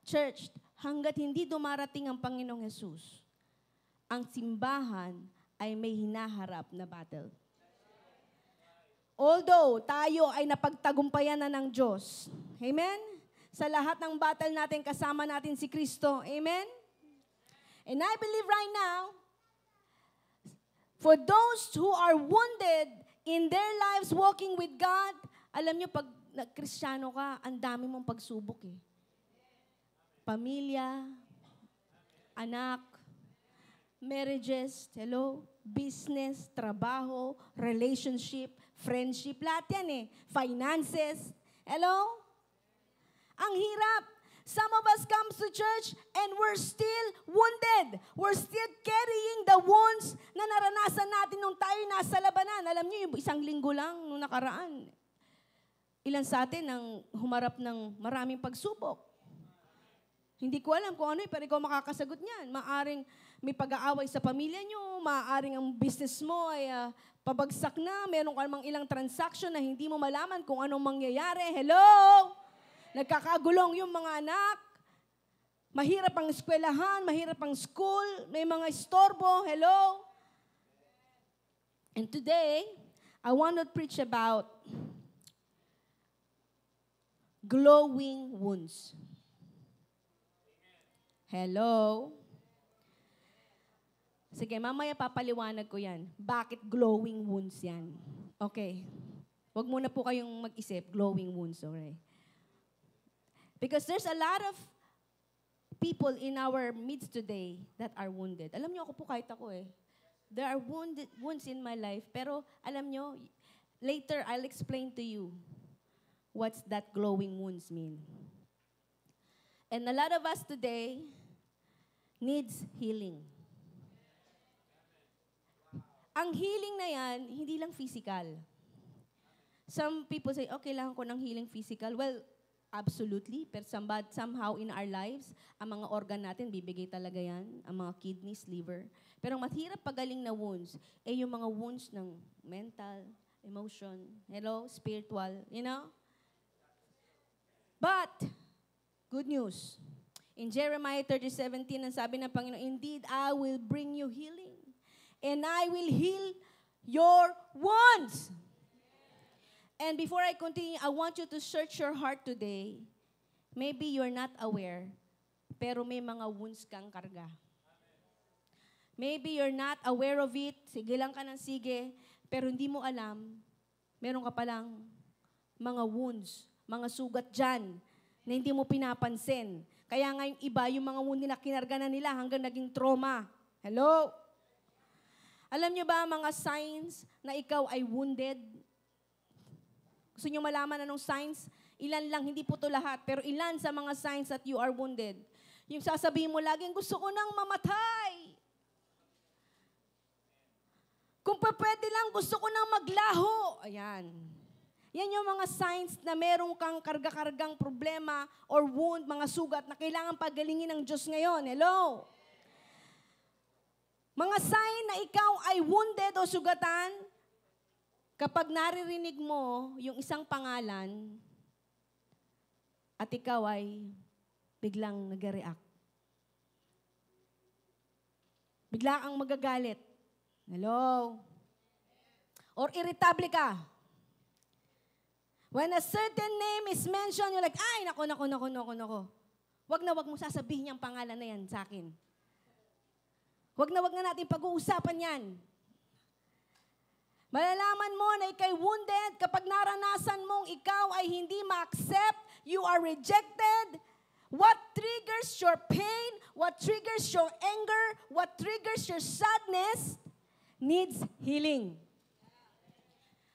Church, hanggat hindi dumarating ang Panginoong Hesus, ang simbahan ay may hinaharap na battle. Although tayo ay napagtagumpayan na ng Diyos. Amen? Sa lahat ng battle natin, kasama natin si Kristo. Amen? And I believe right now, for those who are wounded in their lives walking with God, alam nyo, pag Kristiyano ka, ang dami mong pagsubok eh. Pamilya, anak, marriages, hello, business, trabaho, relationship, friendship, lahat yan eh. Finances, hello? Ang hirap. Some of us come to church and we're still wounded. We're still carrying the wounds na naranasan natin nung tayo nasa labanan. Alam niyo, yung isang linggo lang nung nakaraan, ilan sa atin ang humarap ng maraming pagsubok. Hindi ko alam kung ano pero ikaw makakasagot niyan. Maaring may pag-aaway sa pamilya niyo, maaring ang business mo ay pabagsak na, meron ka namang ilang transaction na hindi mo malaman kung anong mangyayari. Hello? Nagkakagulong yung mga anak. Mahirap ang eskwelahan, mahirap ang school, may mga istorbo. Hello? And today, I want to preach about glowing wounds. Hello? Sige, mamaya papaliwanag ko yan. Bakit glowing wounds yan? Okay. Huwag muna po kayong mag-isip, glowing wounds, okay? Because there's a lot of people in our midst today that are wounded. Alam niyo, ako po kahit ako eh. There are wounds in my life, pero alam niyo, later I'll explain to you what's that glowing wounds mean. And a lot of us today needs healing. Ang healing na yan, hindi lang physical. Some people say, okay lang ako ng healing physical. Well, absolutely. Pero somehow in our lives, ang mga organ natin, bibigay talaga yan. Ang mga kidneys, liver. Pero ang mahirap pagaling na wounds, yung mga wounds ng mental, emotion, hello, spiritual, you know? But, good news. In Jeremiah 30:17, ang sabi ng Panginoon, indeed, I will bring you healing. And I will heal your wounds. And before I continue, I want you to search your heart today. Maybe you're not aware, pero may mga wounds kang karga. Maybe you're not aware of it, sige lang ka ng sige, pero hindi mo alam, meron ka palang mga wounds, mga sugat dyan, na hindi mo pinapansin. Kaya nga yung iba, yung mga wound nila, kinarga na nila hanggang naging trauma. Hello? Alam niyo ba mga signs na ikaw ay wounded? Gusto niyo malaman anong signs? Ilan lang, hindi po to lahat, pero ilan sa mga signs that you are wounded. Yung sasabihin mo laging, gusto ko nang mamatay. Kung pwede lang, gusto ko nang maglaho. Ayan. Yan yung mga signs na meron kang karga-kargang problema or wound, mga sugat na kailangan pagalingin ng Diyos ngayon. Hello? Mga sign na ikaw ay wounded o sugatan, kapag naririnig mo yung isang pangalan at ikaw ay biglang nag-react. Bigla kang magagalit. Hello? Or irritable ka. When a certain name is mentioned, you're like, ay, nako. Wag mo sasabihin yung pangalan na yan sa akin. Wag na natin pag-uusapan yan. Malalaman mo na ikay wounded kapag naranasan mong ikaw ay hindi ma-accept, you are rejected. What triggers your pain, what triggers your anger, what triggers your sadness needs healing.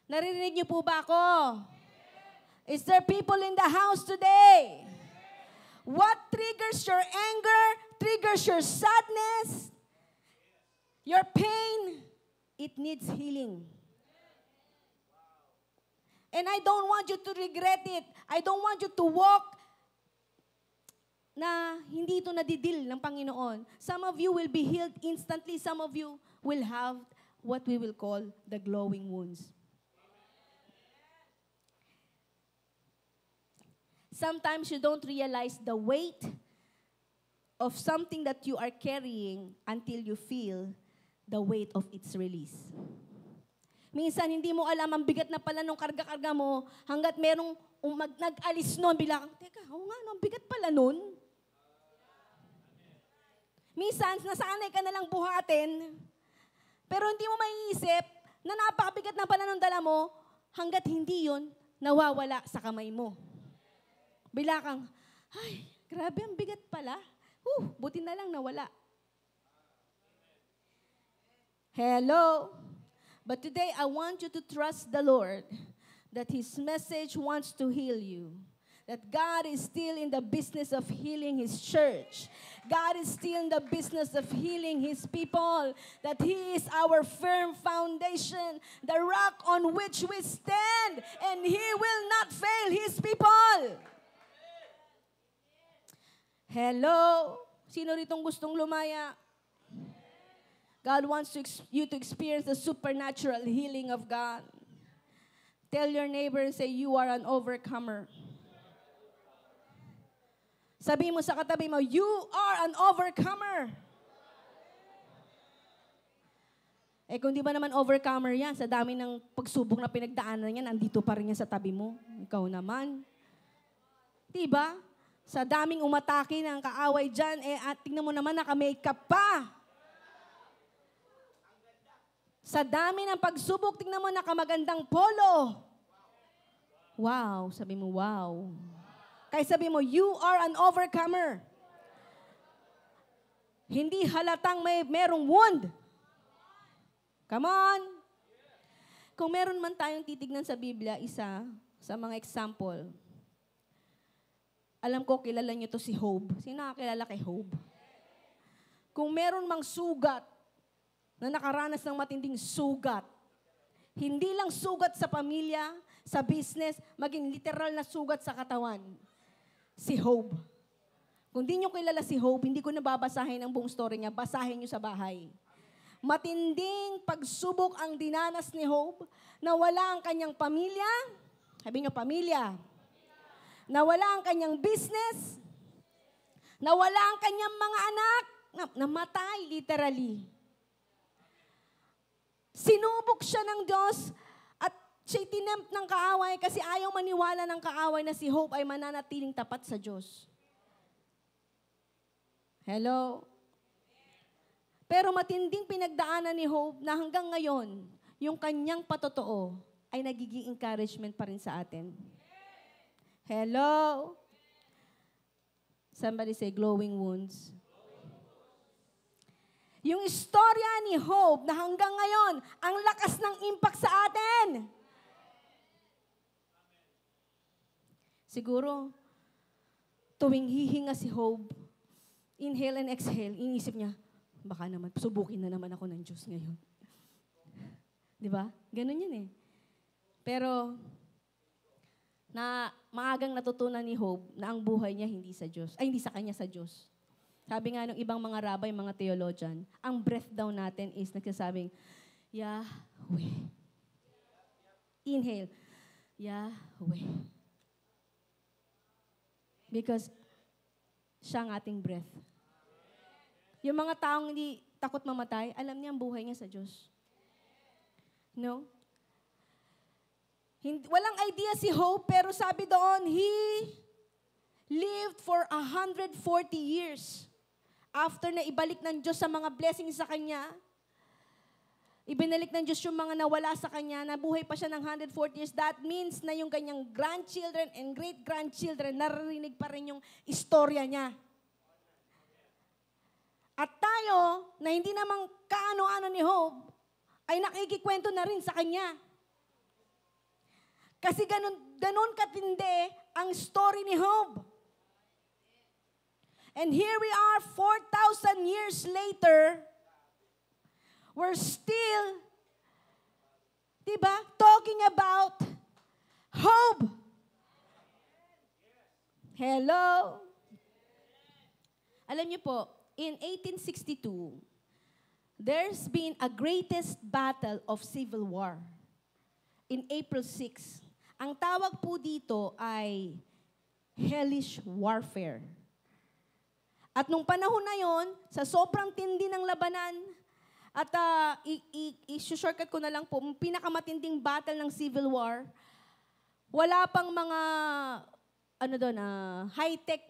Naririnig niyo po ba ako? Is there people in the house today? What triggers your anger, triggers your sadness, your pain, it needs healing. And I don't want you to regret it. I don't want you to walk na hindi ito nadidil ng Panginoon. Some of you will be healed instantly. Some of you will have what we will call the glowing wounds. Sometimes you don't realize the weight of something that you are carrying until you feel the weight of its release. Minsan, hindi mo alam ang bigat na pala nung karga-karga mo hanggat merong nag-alis nun, bilang, teka, oo nga, ang bigat pala nun. Minsan, nasanay ka na lang buhatin, pero hindi mo maiisip na napakabigat na pala nung dala mo hanggat hindi yun nawawala sa kamay mo. Bila kang, ay, grabe, ang bigat pala. Buti na lang nawala. Hello? But today, I want you to trust the Lord that His message wants to heal you. That God is still in the business of healing His church. God is still in the business of healing His people. That He is our firm foundation, the rock on which we stand, and He will not fail His people. Hello? Sino ritong gustong lumaya? God wants you to experience the supernatural healing of God. Tell your neighbor and say, you are an overcomer. Sabi mo sa katabi mo, you are an overcomer. Kung di ba naman overcomer yan, sa dami ng pagsubok na pinagdaanan niya, nandito pa rin yan sa tabi mo. Ikaw naman. Diba? Sa daming umatake ng kaaway dyan, tingnan mo naman, naka-makeup pa. Sa dami ng pagsubok, tingnan mo, nakamagandang polo. Wow, sabi mo, wow. Kaya sabi mo, you are an overcomer. Hindi halatang merong wound. Come on. Kung meron man tayong titignan sa Biblia, isa sa mga example, alam ko, kilala niyo to si Job. Sino nakakilala kay Job? Kung meron mang sugat, na nakaranas ng matinding sugat. Hindi lang sugat sa pamilya, sa business, maging literal na sugat sa katawan. Si Job. Kung di nyo kilala si Job, hindi ko nababasahin ang buong story niya, basahin nyo sa bahay. Matinding pagsubok ang dinanas ni Job, nawala ang kanyang pamilya, sabi nyo pamilya, nawala ang kanyang business, nawala ang kanyang mga anak, namatay literally. Sinubok siya ng Diyos at siya'y tinempt ng kaaway kasi ayaw maniwala ng kaaway na si Job ay mananatiling tapat sa Diyos. Hello? Pero matinding pinagdaanan ni Job na hanggang ngayon, yung kanyang patotoo ay nagiging encouragement pa rin sa atin. Hello? Somebody say, glowing wounds. Yung istorya ni Job na hanggang ngayon, ang lakas ng impact sa atin. Siguro, tuwing hihinga si Job, inhale and exhale, inisip niya, baka naman, subukin na naman ako ng Diyos ngayon. Di ba? Ganun yun eh. Pero, maagang natutunan ni Job na ang buhay niya hindi sa kanya, sa Diyos. Sabi nga ng ibang mga rabbi, mga theologian, ang breath daw natin is nagsasabing, Yahweh. Inhale. Yahweh. Because siya ang ating breath. Yung mga taong hindi takot mamatay, alam niya ang buhay niya sa Diyos. No? Walang idea si Job, pero sabi doon, he lived for 140 years. After na ibalik ng Diyos sa mga blessings sa kanya, ibinalik ng Diyos yung mga nawala sa kanya, nabuhay pa siya ng 140 years. That means na yung kanyang grandchildren and great-grandchildren, naririnig pa rin yung istorya niya. At tayo, na hindi namang kaano-ano ni Job, ay nakikikwento na rin sa kanya. Kasi ganun katindi ang story ni Job. And here we are, 4,000 years later, we're still, diba, talking about Job. Hello? Alam niyo po, in 1862, there's been a greatest battle of civil war. In April 6, ang tawag po dito ay hellish warfare. At nung panahon na yon, sa sobrang tindi ng labanan, at i-shortcut ko na lang po, pinakamatinding battle ng Civil War, wala pang mga high-tech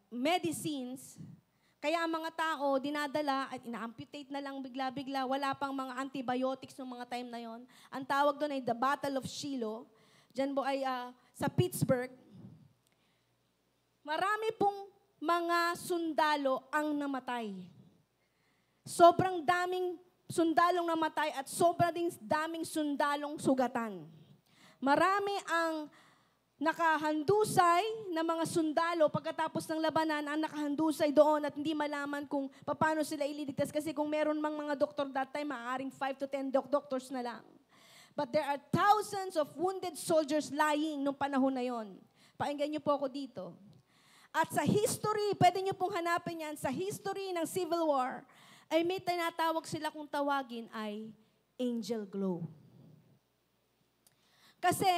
medicines. Kaya ang mga tao, dinadala at ina-amputate na lang bigla-bigla. Wala pang mga antibiotics noong mga time na yon. Ang tawag doon ay the Battle of Shiloh. Diyan po ay sa Pittsburgh. Marami pong mga sundalo ang namatay. Sobrang daming sundalong namatay at sobrang daming sundalong sugatan. Marami ang nakahandusay na mga sundalo pagkatapos ng labanan ang nakahandusay doon at hindi malaman kung paano sila ililigtas kasi kung meron mang mga doktor that time, maaaring 5 to 10 doctors na lang. But there are thousands of wounded soldiers lying nung panahon na yon. Pakinggan niyo po ako dito. At sa history, pwede niyo pong hanapin yan, sa history ng Civil War, ay may tinatawag sila kung tawagin ay angel glow. Kasi,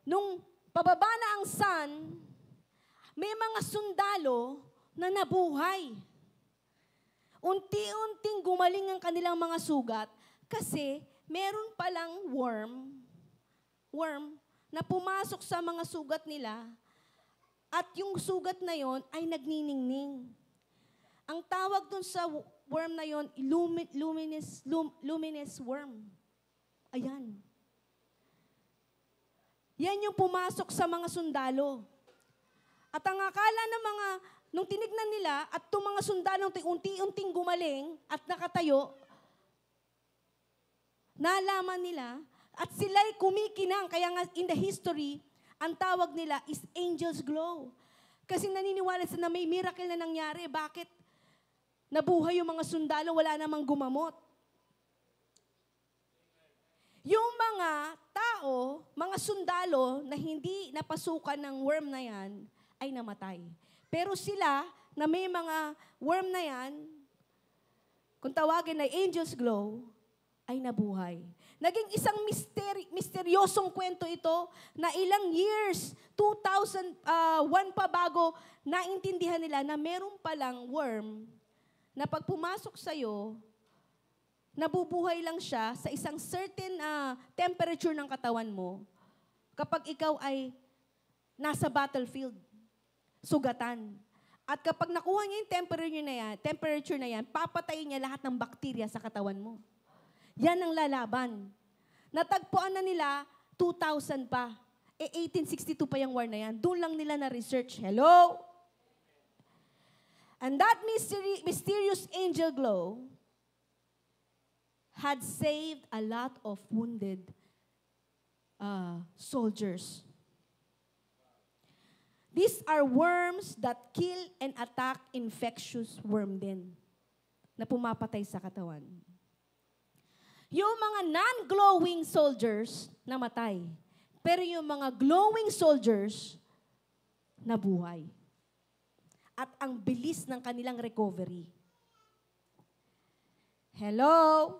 nung pababa na ang sun, may mga sundalo na nabuhay. Unti-unting gumaling ang kanilang mga sugat kasi meron palang worm na pumasok sa mga sugat nila at yung sugat na yon ay nagniningning. Ang tawag dun sa worm na yon, luminous worm. Ayan. Yan yung pumasok sa mga sundalo. At ang akala ng mga, nung tinignan nila, at itong mga sundalo unti-unting gumaling at nakatayo, nalaman nila, at sila'y kumikinang, kaya nga in the history, ang tawag nila is angel's glow. Kasi naniniwala sila na may miracle na nangyari. Bakit? Nabuhay yung mga sundalo, wala namang gumamot. Yung mga tao, mga sundalo na hindi napasukan ng worm na yan, ay namatay. Pero sila, na may mga worm na yan, kung tawagin na angel's glow, ay nabuhay. Naging isang misteryosong kwento ito na ilang years, 2001 pa bago naintindihan nila na meron palang worm na pag pumasok sa'yo, nabubuhay lang siya sa isang certain temperature ng katawan mo kapag ikaw ay nasa battlefield, sugatan. At kapag nakuha niya yung temperature na yan, papatayin niya lahat ng bakterya sa katawan mo. Yan ang lalaban. Natagpuan na nila 2000 pa. 1862 pa yung war na yan. Doon lang nila na-research. Hello? And that mysterious angel glow had saved a lot of wounded soldiers. These are worms that kill and attack infectious worm din na pumapatay sa katawan. Yung mga non-glowing soldiers namatay. Pero yung mga glowing soldiers nabuhay. At ang bilis ng kanilang recovery. Hello?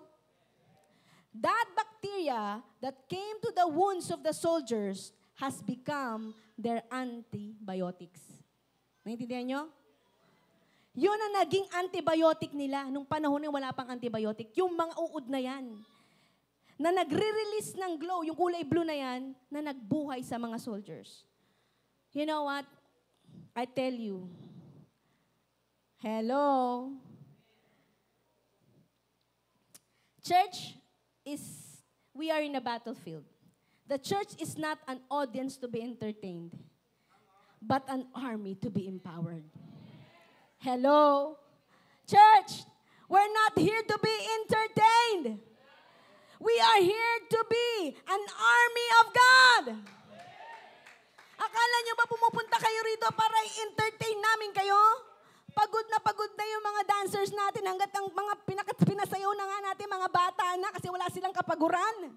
That bacteria that came to the wounds of the soldiers has become their antibiotics. Naintindihan nyo? Yun ang naging antibiotic nila. Nung panahon na wala pang antibiotic. Yung mga uod na yan. Na nagre-release ng glow, yung kulay blue na yan, na nagbuhay sa mga soldiers. You know what? I tell you. Hello? Church we are in a battlefield. The church is not an audience to be entertained, but an army to be empowered. Hello? Church, we're not here to be entertained. We are here to be an army of God. Akala nyo ba pumupunta kayo rito para i-entertain namin kayo? Pagod na yung mga dancers natin hanggat ang mga pinasayaw na nga natin mga bata na kasi wala silang kapaguran.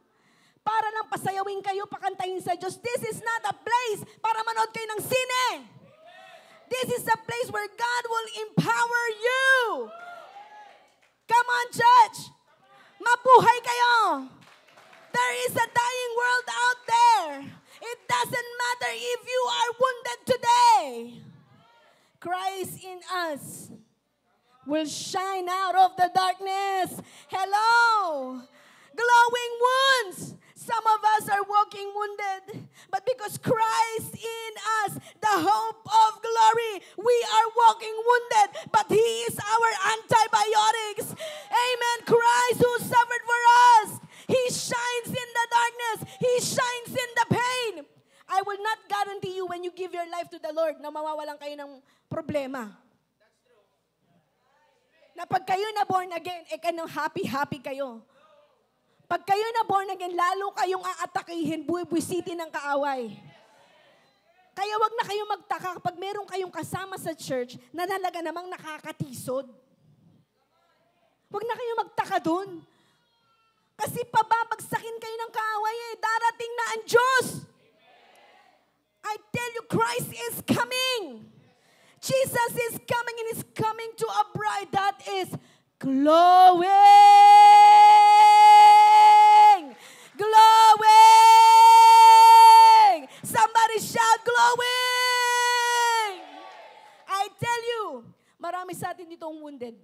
Para lang pasayawin kayo, pakantahin sa Diyos. This is not a place para manood kayo ng sine. This is a place where God will empower you. Come on, church. Mabuhay kayo. There is a dying world out there. It doesn't matter if you are wounded today. Christ in us will shine out of the darkness. Hello! Glowing wounds. Some of us are walking wounded, but because Christ in us, the hope of glory, we are walking wounded, but He is our antibiotics. Amen. Christ who suffered for us. He shines in the darkness. He shines in the pain. I will not guarantee you when you give your life to the Lord na mawawalan kayo ng problema. Na pag kayo na born again, kanang happy kayo. Pag kayo na born again, lalo kayong aatakihin, buwisitin ng kaaway. Kaya wag na kayong magtaka kapag meron kayong kasama sa church na talaga namang nakakatisod. Wag na kayong magtaka dun. Kasi pababagsakin kayo ng kaaway eh. Darating na ang Diyos. I tell you, Christ is coming. Jesus is coming and is coming to a bride that is glowing. Glowing. Somebody shout glowing. I tell you, marami sa atin dito ang wounded.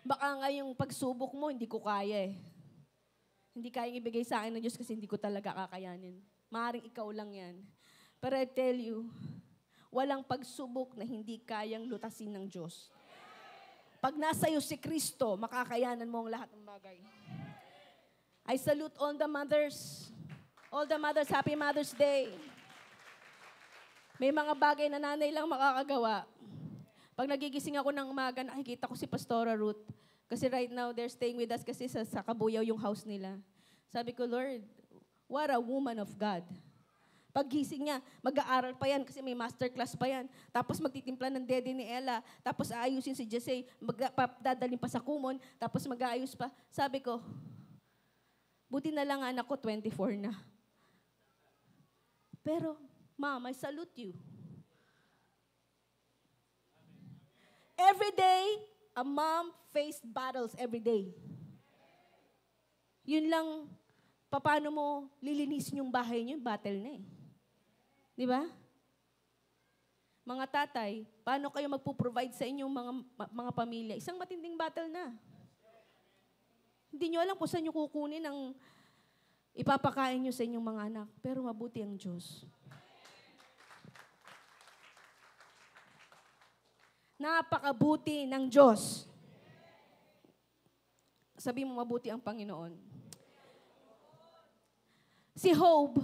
Baka nga yung pagsubok mo, hindi ko kaya eh. Hindi kayang ibigay sa akin ng Diyos kasi hindi ko talaga kakayanin. Maaaring ikaw lang yan. But I tell you, walang pagsubok na hindi kayang lutasin ng Diyos. Pag nasa iyo si Kristo, makakayanan mo ang lahat ng bagay. I salute all the mothers. All the mothers, happy Mother's Day. May mga bagay na nanay lang makakagawa. Pag nagigising ako ng umaga, nakikita ko si Pastora Ruth. Kasi right now, they're staying with us kasi sa Kabuyaw yung house nila. Sabi ko, Lord, what a woman of God. Paggising niya, mag-aaral pa yan kasi may masterclass pa yan. Tapos magtitimpla ng dede ni Ella. Tapos aayusin si Jesse, dadalhin pa sa kumon. Tapos mag-aayos pa. Sabi ko, buti na lang anak ko, 24 na. Pero, Mom, I salute you. Every day, a mom faced battles every day. Yun lang, paano mo lilinisin yung bahay niyo, battle na eh. Di ba? Mga tatay, paano kayo magpo-provide sa inyong mga pamilya? Isang matinding battle na. Hindi nyo alam kung saan nyo kukunin ang ipapakain nyo sa inyong mga anak. Pero mabuti ang Diyos. Napakabuti ng Diyos. Sabi mo, mabuti ang Panginoon. Si Job,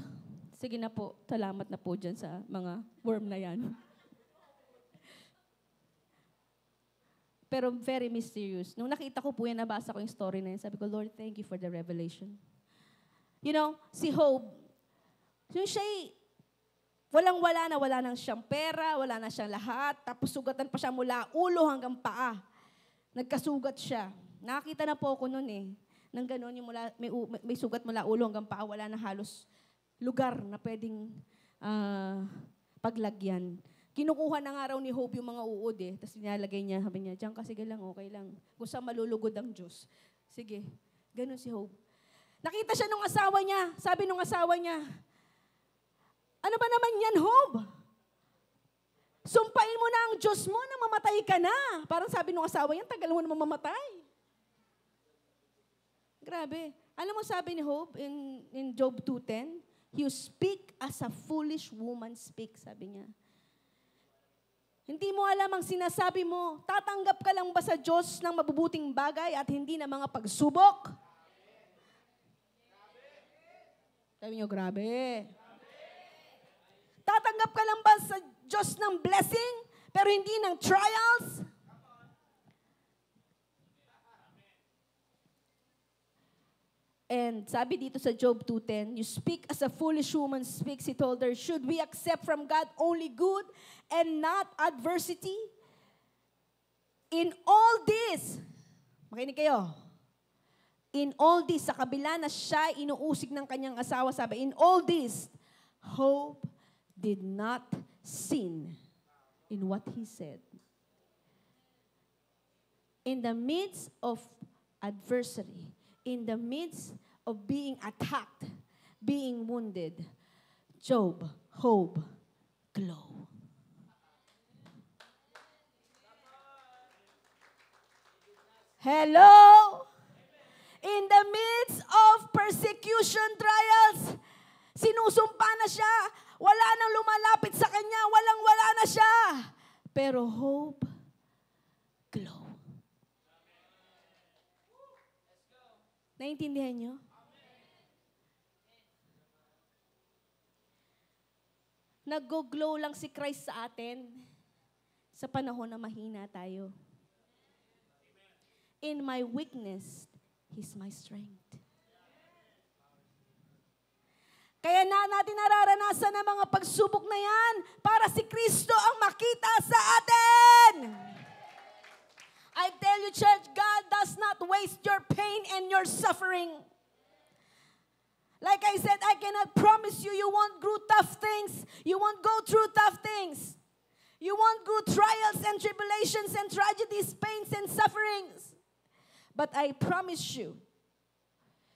sige na po, salamat na po dyan sa mga worm na yan. Pero very mysterious. Nung nakita ko po yan, nabasa ko yung story na yan, sabi ko, Lord, thank you for the revelation. You know, si Job, yung siya'y walang-wala na, wala nang siyang pera, wala na siyang lahat, tapos sugatan pa siya mula ulo hanggang paa. Nagkasugat siya. Nakakita na po ako noon eh. Nang gano'n, yung may sugat mula ulo hanggang paa, wala na halos lugar na pwedeng paglagyan. Kinukuha na nga raw ni Hope yung mga uod eh. Tapos nilalagay niya, sabi niya, diyan ka, sige lang, okay lang. Kung saan malulugod ang Diyos. Sige, gano'n si Hope. Nakita siya nung asawa niya. Sabi nung asawa niya, ano ba naman yan, Hope? Sumpain mo na ang Diyos mo na mamatay ka na. Parang sabi nung asawa niya, tagal mo na mamamatay. Grabe. Alam mo sabi ni Job in Job 2:10, you speak as a foolish woman speaks, sabi niya. Hindi mo alam ang sinasabi mo. Tatanggap ka lang ba sa Diyos ng mabubuting bagay at hindi na mga pagsubok? Sabi niyo, grabe. Tatanggap ka lang ba sa Diyos ng blessing pero hindi ng trials? And sabi dito sa Job 2:10, you speak as a foolish woman speaks, he told her, should we accept from God only good and not adversity? In all this, makinig kayo, in all this, sa kabila na siya inuusig ng kanyang asawa, sabi, in all this, Job did not sin in what he said. In the midst of adversity, in the midst of being attacked, being wounded, Job, glow. Hello? In the midst of persecution, trials, sinusumpa na siya. Wala nang lumalapit sa kanya. Walang-wala na siya. Pero hope, glow. Naintindihan niyo? Nag-glow lang si Christ sa atin sa panahon na mahina tayo. In my weakness, He's my strength. Kaya natin nararanasan ang mga pagsubok na yan para si Kristo ang makita sa atin. I tell you, church, God does not waste your pain and your suffering. Like I said, I cannot promise you, you won't go tough things. You won't go through tough things. You won't go trials and tribulations and tragedies, pains and sufferings. But I promise you,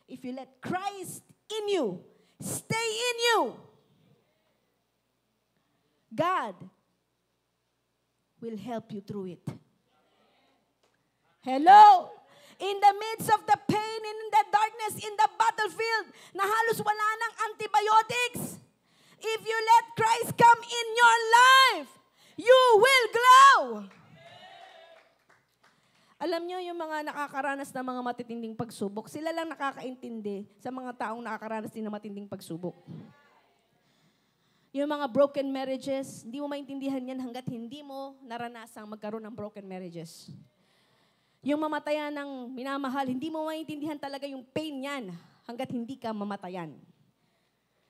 if you let Christ in you, stay in you, God will help you through it. Hello? In the midst of the pain and in the darkness, in the battlefield, na halos wala ng antibiotics, if you let Christ come in your life, you will glow. Alam nyo, yung mga nakakaranas ng mga matitinding pagsubok, sila lang nakakaintindi sa mga taong nakakaranas din ng matinding pagsubok. Yung mga broken marriages, hindi mo maintindihan yan hanggat hindi mo naranasang magkaroon ng broken marriages. Yung mamatayan ng minamahal, hindi mo maintindihan talaga yung pain niyan hanggat hindi ka mamatayan.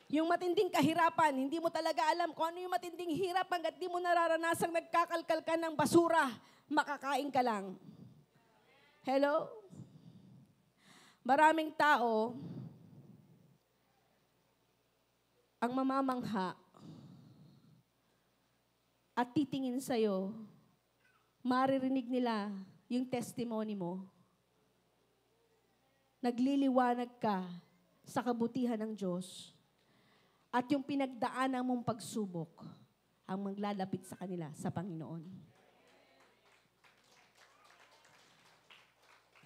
Yung matinding kahirapan, hindi mo talaga alam kung ano yung matinding hirap hanggat di mo nararanasang nagkakalkal ka ng basura, makakain ka lang. Hello? Maraming tao ang mamamangha at titingin sa'yo, maririnig nila yung testimony mo. Nagliliwanag ka sa kabutihan ng Diyos at yung pinagdaanan mong pagsubok ang maglalapit sa kanila sa Panginoon.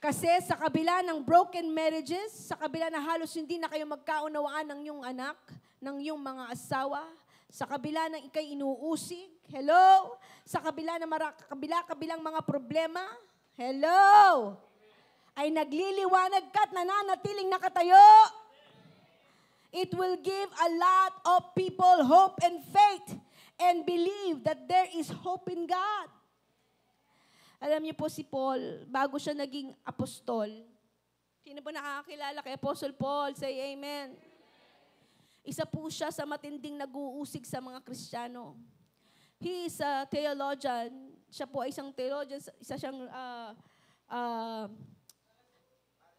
Kasi sa kabila ng broken marriages, sa kabila na halos hindi na kayo magkaunawaan ng iyong anak, ng iyong mga asawa, sa kabila ng ikay inuusig, hello? Sa kabila ng kabilang mga problema, hello? Ay nagliliwanag ka at nananatiling nakatayo. It will give a lot of people hope and faith and believe that there is hope in God. Alam niyo po si Paul, bago siya naging apostol, sino po nakakakilala kay Apostle Paul? Say amen. Isa po siya sa matinding nag-uusig sa mga Kristiyano. He is a theologian. Siya po ay isang theologian, isa siyang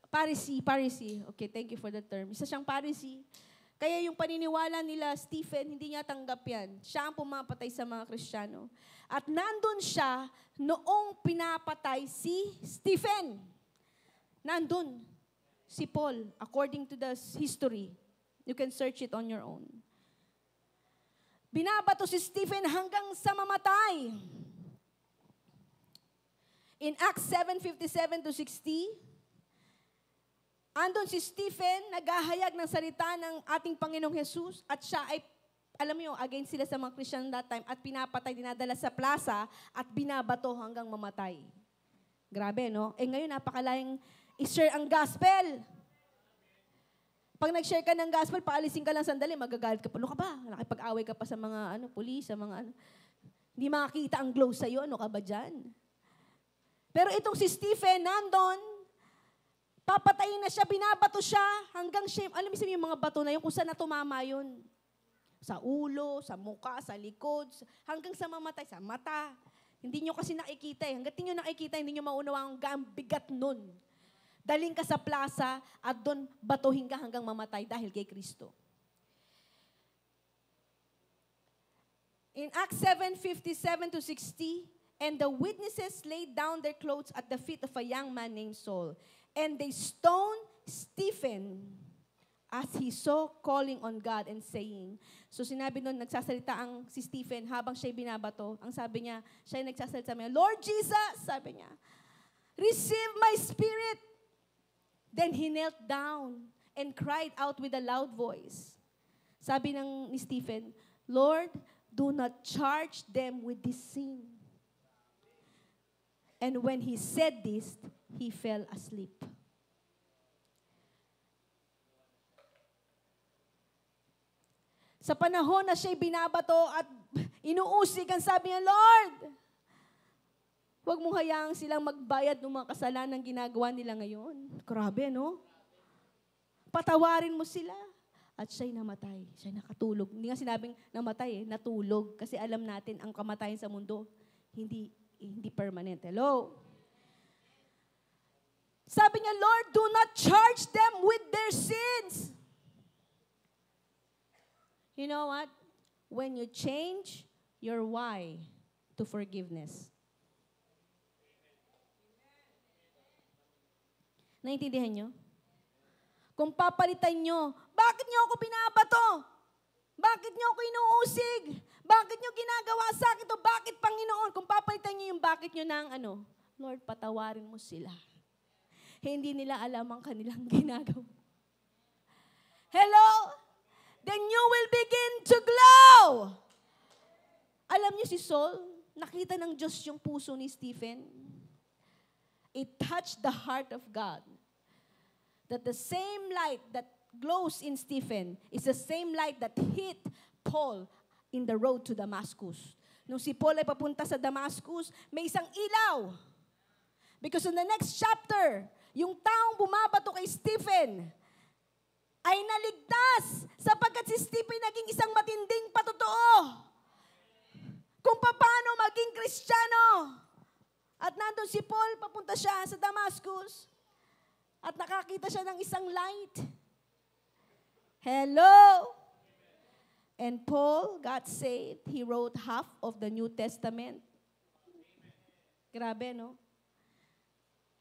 Pharisee. Okay, thank you for the term. Isa siyang Pharisee. Kaya yung paniniwala nila, Stephen, hindi niya tanggap yan. Siya ang pumapatay sa mga Kristiyano. At nandun siya noong pinapatay si Stephen. Nandun si Paul, according to the history. You can search it on your own. Binabato si Stephen hanggang sa mamatay. In Acts 7:57-60, andun si Stephen, naghahayag ng salita ng ating Panginoong Jesus at siya ay, alam mo yung, against sila sa mga Christian that time at pinapatay, dinadala sa plaza at binabato hanggang mamatay. Grabe, no? Ngayon, napakalayang i-share ang gospel. Pag nag-share ka ng gospel, paalisin ka lang sandali, magagalit ka pa. Ano ka ba? Nakipag-away ka pa sa mga pulis, sa mga hindi makakita ang glow sa'yo. Ano ka ba dyan? Pero itong si Stephen, nandun, papatayin na siya, binabato siya, hanggang siya, alam mo yung mga bato na yun, kung saan na tumama yun. Sa ulo, sa muka, sa likod, hanggang sa mamatay, sa mata. Hindi nyo kasi nakikita eh. Hanggang nyo nakikita, hindi nyo maunawang ang bigat nun. Daling ka sa plaza at doon batuhin ka hanggang mamatay dahil kay Kristo. In Acts 7:57-60, and the witnesses laid down their clothes at the feet of a young man named Saul, and they stoned Stephen as he saw calling on God and saying. So sinabi nun, nagsasalita ang si Stephen habang siya'y binabato. Ang sabi niya, siya'y nagsasalita niya, Lord Jesus, sabi niya, Receive my spirit. Then he knelt down and cried out with a loud voice. Sabi ni Stephen, Lord, do not charge them with this sin. And when he said this, he fell asleep. Sa panahon na siya'y binabato at inuusig, ang sabi niya, Lord, huwag mong hayaang silang magbayad ng mga kasalanan ginagawa nila ngayon. Grabe, no? Patawarin mo sila. At siya'y namatay. Siya'y nakatulog. Hindi nga sinabing namatay, natulog. Kasi alam natin, ang kamatayan sa mundo, hindi permanent. Hello? Sabi niya, Lord, do not charge them with their sins. You know what? When you change your why to forgiveness. Naintindihan nyo? Kung papalitan nyo, bakit nyo ako binabato? Bakit nyo ako inuusig? Bakit nyo ginagawa sa akin to? Bakit, Panginoon? Kung papalitan nyo yung bakit nyo ng Lord, patawarin mo sila. Hindi nila alam ang kanilang ginagawa. Hello? Then you will begin to glow. Alam niyo si Saul, nakita ng Diyos yung puso ni Stephen. It touched the heart of God. That the same light that glows in Stephen is the same light that hit Paul in the road to Damascus. Nung si Paul ay papunta sa Damascus, may isang ilaw. Because in the next chapter, yung taong bumabato kay Stephen ay naligtas sapagkat si Stephen naging isang matinding patotoo kung paano maging Kristiyano. At nandun si Paul, papunta siya sa Damascus at nakakita siya ng isang light. Hello? And Paul got saved. He wrote half of the New Testament. Grabe, no?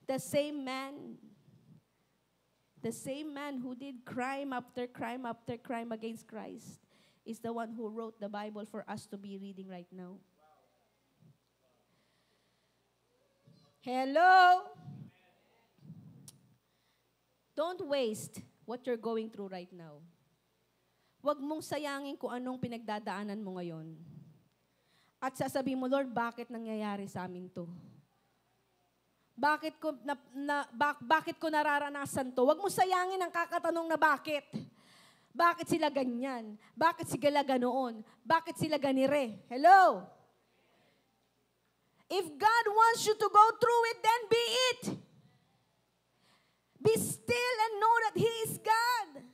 The same man who did crime after crime after crime against Christ is the one who wrote the Bible for us to be reading right now. Hello? Don't waste what you're going through right now. Huwag mong sayangin kung anong pinagdadaanan mo ngayon. At sasabihin mo, Lord, bakit nangyayari sa amin to? Bakit ko nararanasan to? Huwag mo sayangin ang kakatanong na bakit. Bakit sila ganyan? Bakit sila ganoon? Bakit sila ganire? Hello? If God wants you to go through it, then be it. Be still and know that He is God.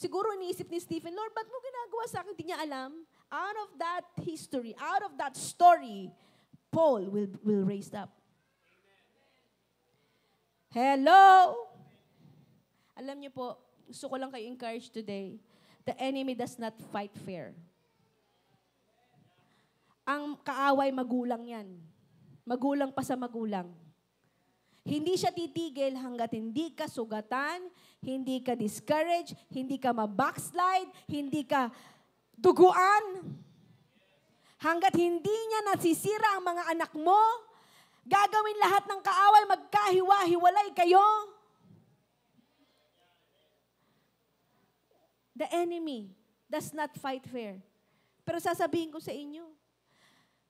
Siguro iniisip ni Stephen, Lord, ba't mo ginagawa sa akin? Hindi niya alam. Out of that history, out of that story, Paul will raise up. Hello? Alam niyo po, gusto ko lang kayo encourage today. The enemy does not fight fair. Ang kaaway, magulang yan. Magulang pa sa magulang. Hindi siya titigil hanggat hindi ka sugatan, hindi ka discouraged, hindi ka mabackslide, hindi ka duguan. Hanggat hindi niya nasisira ang mga anak mo, gagawin lahat ng kaaway, magkahiwa-hiwalay kayo. The enemy does not fight fair. Pero sasabihin ko sa inyo,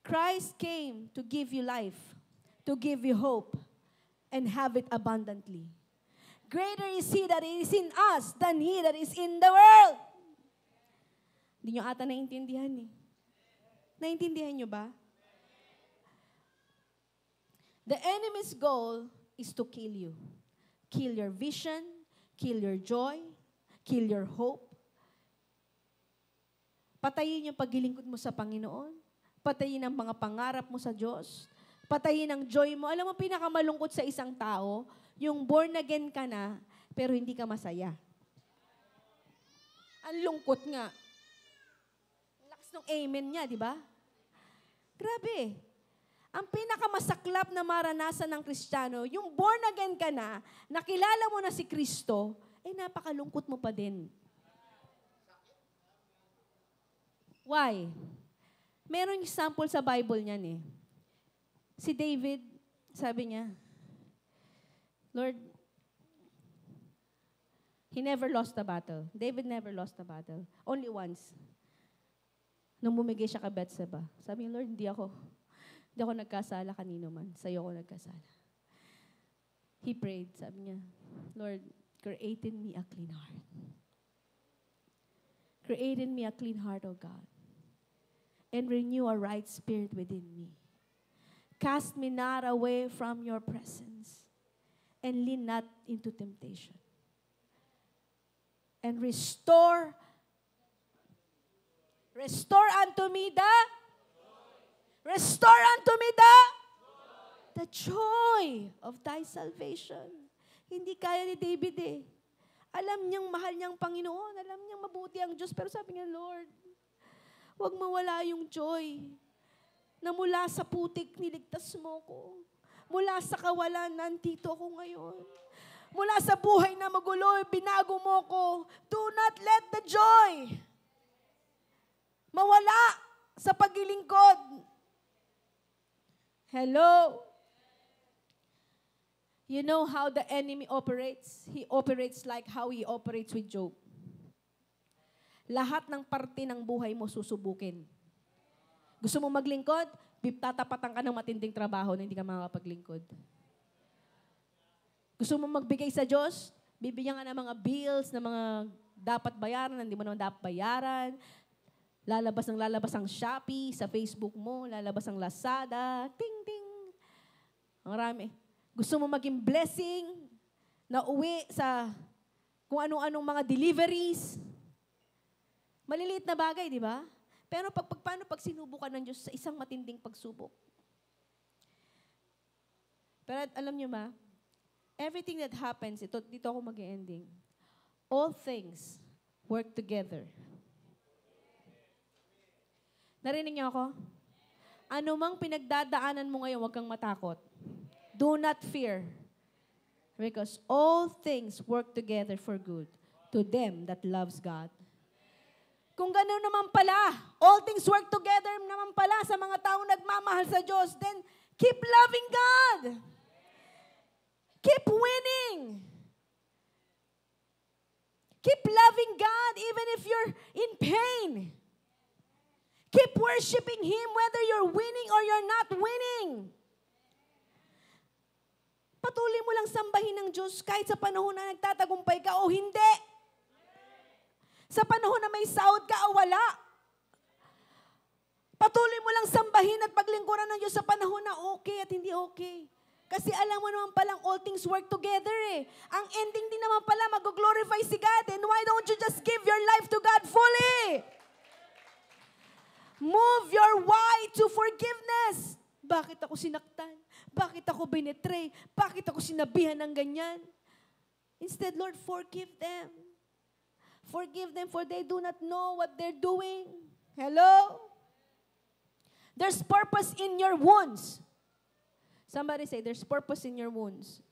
Christ came to give you life, to give you hope, and have it abundantly. Greater is He that is in us than he that is in the world. Hindi nyo ata naintindihan eh. Naintindihan nyo ba? The enemy's goal is to kill you. Kill your vision, kill your joy, kill your hope. Patayin yung paglilingkod mo sa Panginoon. Patayin ang mga pangarap mo sa Diyos. Patayin ang joy mo. Alam mo, pinakamalungkot sa isang tao, yung born again ka na, pero hindi ka masaya. Ang lungkot nga. Lakas ng amen niya, di ba? Grabe. Ang pinakamasaklap na maranasan ng Kristiyano, yung born again ka na, nakilala mo na si Kristo, napakalungkot mo pa din. Why? Merong example sa Bible niyan eh. Si David, sabi niya, Lord, he never lost a battle. David never lost a battle. Only once. Nung bumigay siya kay Bathsheba. Sabi niya, Lord, hindi ako nagkasala kanino man. Sa'yo ako nagkasala. He prayed. Sabi niya, Lord, create in me a clean heart. Create in me a clean heart, O God. And renew a right spirit within me. Cast me not away from your presence. And lead not into temptation. And restore unto me the joy of thy salvation. Hindi kaya ni David eh. Alam niyang mahal niyang Panginoon. Alam niyang mabuti ang Diyos. Pero sabi niya, Lord, huwag mawala yung joy na mula sa putik niligtas mo ko. Mula sa kawalan, nandito ako ngayon. Mula sa buhay na magulo, binago mo ko. Do not let the joy mawala sa paglilingkod. Hello? You know how the enemy operates? He operates like how he operates with Job. Lahat ng parte ng buhay mo susubukin. Gusto mo maglingkod? Tatapatan ka ng matinding trabaho na hindi ka makakapaglingkod. Gusto mo magbigay sa Diyos? Bibigyan ka ng mga bills, ng mga dapat bayaran, hindi mo naman dapat bayaran. Lalabas ang Shopee sa Facebook mo, lalabas ang Lazada, ting, ting. Ang rami. Gusto mo maging blessing na uwi sa kung anong-anong mga deliveries. Maliliit na bagay, di ba? Pero paano pag sinubukan ng Diyos sa isang matinding pagsubok? Pero alam niyo ba, everything that happens, dito ako mag-ending. All things work together. Narinig niyo ako? Ano mang pinagdadaanan mo ngayon, huwag kang matakot. Do not fear. Because all things work together for good to them that loves God. Kung gano'n naman pala, all things work together naman pala sa mga taong nagmamahal sa Diyos, then keep loving God. Keep winning. Keep loving God even if you're in pain. Keep worshiping Him whether you're winning or you're not winning. Patuloy mo lang sambahin ng Diyos kahit sa panahon na nagtatagumpay ka o hindi. Sa panahon na may sahod ka o wala. Patuloy mo lang sambahin at paglingkuran ng Diyos sa panahon na okay at hindi okay. Kasi alam mo naman palang all things work together eh. Ang ending din naman pala mag-glorify si God. And why don't you just give your life to God fully? Move your why to forgiveness. Bakit ako sinaktan? Bakit ako binetray? Bakit ako sinabihan ng ganyan? Instead, Lord, forgive them. Forgive them for they do not know what they're doing. Hello? There's purpose in your wounds. Somebody say, there's purpose in your wounds.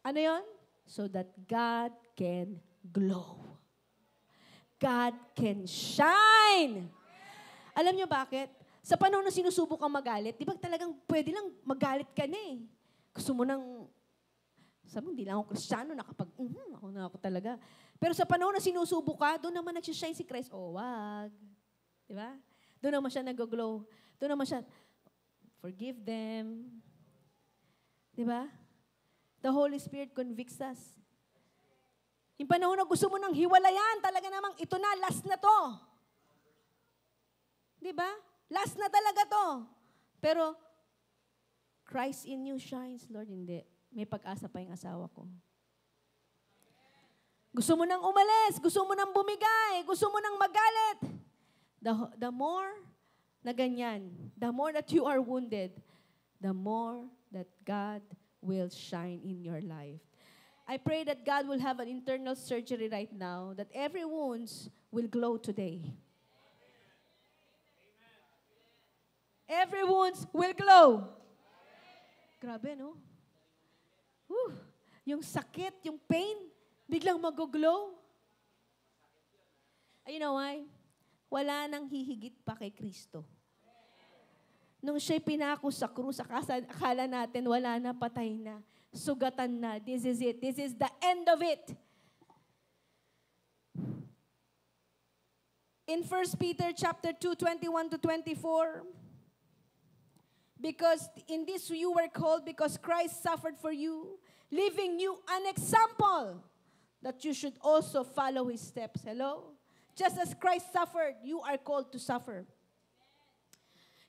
Ano yon? So that God can glow. God can shine. Alam niyo bakit? Sa panahon na sinusubok kang magalit, di ba talagang pwede lang magalit ka na eh. Gusto mo nang, sabi mo, hindi lang ako Kristiyano, ako na ako talaga. Pero sa panahon na sinusubok ka, doon naman nagsishine si Christ. Oh, wag. Di ba? Doon naman siya nag-glow. Doon naman siya, forgive them. Di ba? The Holy Spirit convicts us. Yung panahon na gusto mo ng hiwalayan, talaga namang ito na, last na to. Di ba? Last na talaga to. Pero, Christ in you shines, Lord. Hindi. May pag-asa pa yung asawa ko. Gusto mo nang umalis. Gusto mo nang bumigay. Gusto mo nang magalit. The more na ganyan, the more that you are wounded, the more that God will shine in your life. I pray that God will have an internal surgery right now, that every wounds will glow today. Every wounds will glow. Grabe, no? Yung sakit, yung pain, biglang mag-glow. You know why? Wala nang hihigit pa kay Kristo. Nung siya'y pinako sa krus, akala natin wala na, patay na. Sugatan na. This is it. This is the end of it. In 1 Peter chapter 2, 21 to 24, because in this you were called because Christ suffered for you, leaving you an example that you should also follow his steps. Hello? Just as Christ suffered, you are called to suffer.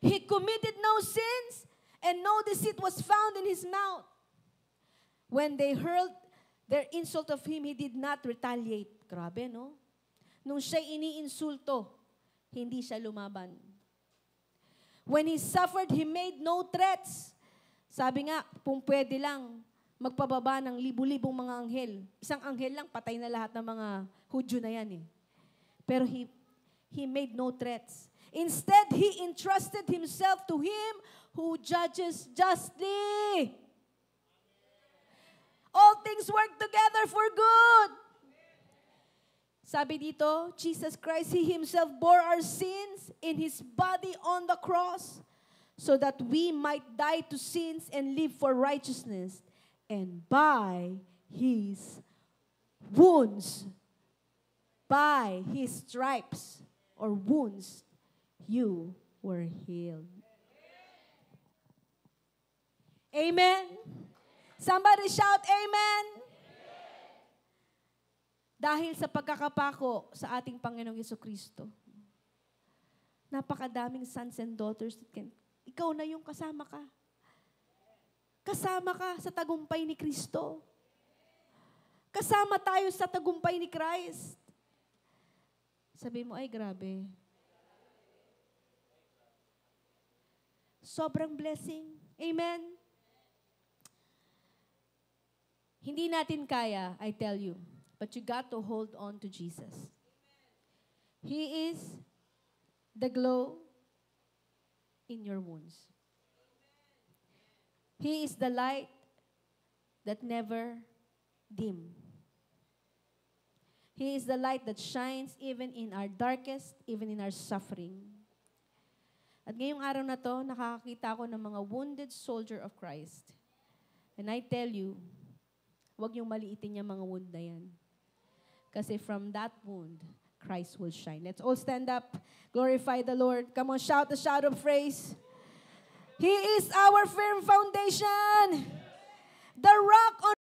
He committed no sins, and no deceit was found in his mouth. When they hurled their insult of him, he did not retaliate. Grabe, no? Nung siya'y iniinsulto, hindi siya lumaban. When he suffered, he made no threats. Sabi nga, kung pwede lang, magpababa ng libu-libong mga anghel. Isang anghel lang, patay na lahat ng mga Hudyo na yan eh. Pero he made no threats. Instead, he entrusted himself to him who judges justly. All things work together for good. Sabi dito, Jesus Christ, he himself bore our sins in his body on the cross so that we might die to sins and live for righteousness. And by his wounds, by his stripes or wounds, you were healed. Amen. Somebody shout, Amen. Dahil sa pagkakapako sa ating Panginoong Jesucristo, napakadaming sons and daughters. Ikaw na yung kasama ka. Kasama ka sa tagumpay ni Kristo. Kasama tayo sa tagumpay ni Christ. Sabi mo, ay grabe. Sobrang blessing. Amen. Hindi natin kaya, I tell you. But you got to hold on to Jesus. He is the glow in your wounds. He is the light that never dim. He is the light that shines even in our darkest, even in our suffering. At ngayong araw na to, nakakakita ako ng mga wounded soldier of Christ. And I tell you, huwag yung maliitin yung mga wound na yan. Kasi from that wound, Christ will shine. Let's all stand up. Glorify the Lord. Come on, shout the shout of praise. He is our firm foundation. The rock on